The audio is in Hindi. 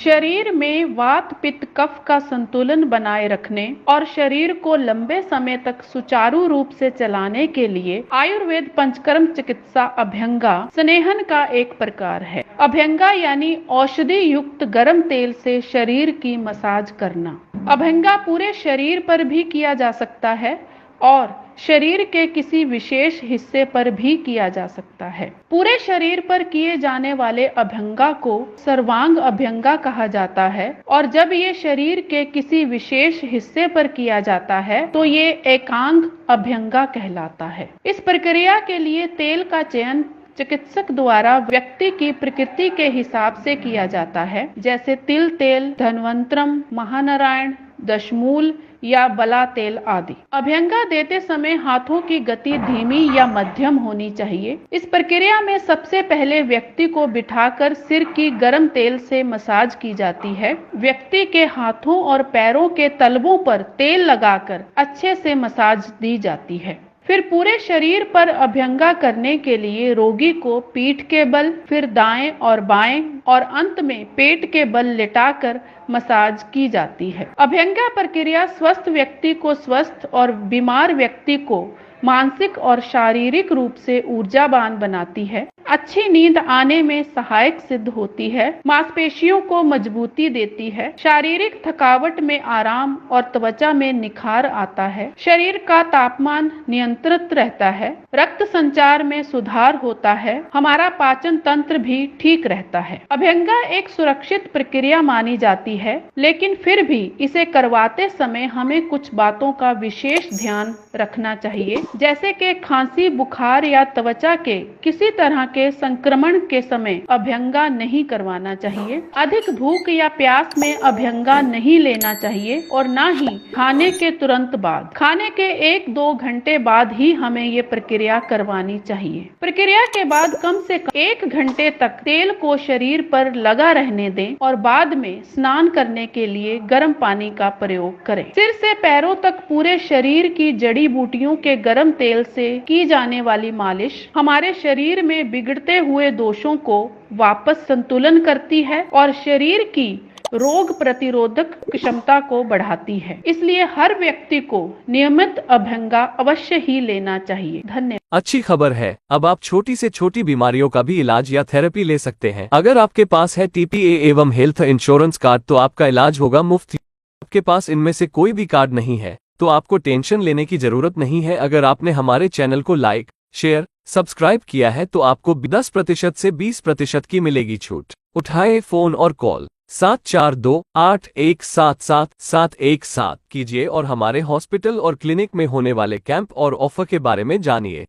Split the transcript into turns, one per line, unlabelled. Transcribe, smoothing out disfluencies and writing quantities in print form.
शरीर में वात पित्त कफ का संतुलन बनाए रखने और शरीर को लंबे समय तक सुचारू रूप से चलाने के लिए आयुर्वेद पंचकर्म चिकित्सा अभ्यंगा स्नेहन का एक प्रकार है। अभ्यंगा यानी औषधि युक्त गर्म तेल से शरीर की मसाज करना। अभ्यंगा पूरे शरीर पर भी किया जा सकता है और शरीर के किसी विशेष हिस्से पर भी किया जा सकता है। पूरे शरीर पर किए जाने वाले अभ्यंगा को सर्वांग अभ्यंगा कहा जाता है और जब ये शरीर के किसी विशेष हिस्से पर किया जाता है तो ये एकांग अभ्यंगा कहलाता है। इस प्रक्रिया के लिए तेल का चयन चिकित्सक द्वारा व्यक्ति की प्रकृति के हिसाब से किया जाता है, जैसे तिल तेल, धन्वंतरम, महानारायण, दशमूल या बला तेल आदि। अभ्यंगा देते समय हाथों की गति धीमी या मध्यम होनी चाहिए। इस प्रक्रिया में सबसे पहले व्यक्ति को बिठाकर सिर की गर्म तेल से मसाज की जाती है। व्यक्ति के हाथों और पैरों के तलवों पर तेल लगाकर अच्छे से मसाज दी जाती है। फिर पूरे शरीर पर अभ्यंगा करने के लिए रोगी को पीठ के बल, फिर दाएं और बाएं और अंत में पेट के बल लेटाकर मसाज की जाती है। अभ्यंगा प्रक्रिया स्वस्थ व्यक्ति को स्वस्थ और बीमार व्यक्ति को मानसिक और शारीरिक रूप से ऊर्जावान बनाती है। अच्छी नींद आने में सहायक सिद्ध होती है। मांसपेशियों को मजबूती देती है। शारीरिक थकावट में आराम और त्वचा में निखार आता है। शरीर का तापमान नियंत्रित रहता है। रक्त संचार में सुधार होता है। हमारा पाचन तंत्र भी ठीक रहता है। अभ्यंगा एक सुरक्षित प्रक्रिया मानी जाती है, लेकिन फिर भी इसे करवाते समय हमें कुछ बातों का विशेष ध्यान रखना चाहिए, जैसे कि खांसी, बुखार या त्वचा के किसी तरह के संक्रमण के समय अभ्यंगा नहीं करवाना चाहिए। अधिक भूख या प्यास में अभ्यंगा नहीं लेना चाहिए और ना ही खाने के तुरंत बाद। खाने के 1-2 घंटे बाद ही हमें ये प्रक्रिया करवानी चाहिए। प्रक्रिया के बाद कम से कम 1 घंटे तक तेल को शरीर पर लगा रहने दें और बाद में स्नान करने के लिए गर्म पानी का प्रयोग करें। सिर से पैरों तक पूरे शरीर की जड़ी बूटियों के गर्म तेल से की जाने वाली मालिश हमारे शरीर में बिगड़ते हुए दोषों को वापस संतुलन करती है और शरीर की रोग प्रतिरोधक क्षमता को बढ़ाती है। इसलिए हर व्यक्ति को नियमित अभ्यंगा अवश्य ही लेना चाहिए। धन्यवाद।
अच्छी खबर है, अब आप छोटी से छोटी बीमारियों का भी इलाज या थेरेपी ले सकते हैं। अगर आपके पास है TPA एवं हेल्थ इंश्योरेंस कार्ड तो आपका इलाज होगा मुफ्त। आपके पास इनमें से कोई भी कार्ड नहीं है तो आपको टेंशन लेने की जरूरत नहीं है। अगर आपने हमारे चैनल को लाइक, शेयर, सब्सक्राइब किया है तो आपको 10% से 20% की मिलेगी छूट। उठाए फोन और कॉल 7428177717 कीजिए और हमारे हॉस्पिटल और क्लिनिक में होने वाले कैंप और ऑफर के बारे में जानिए।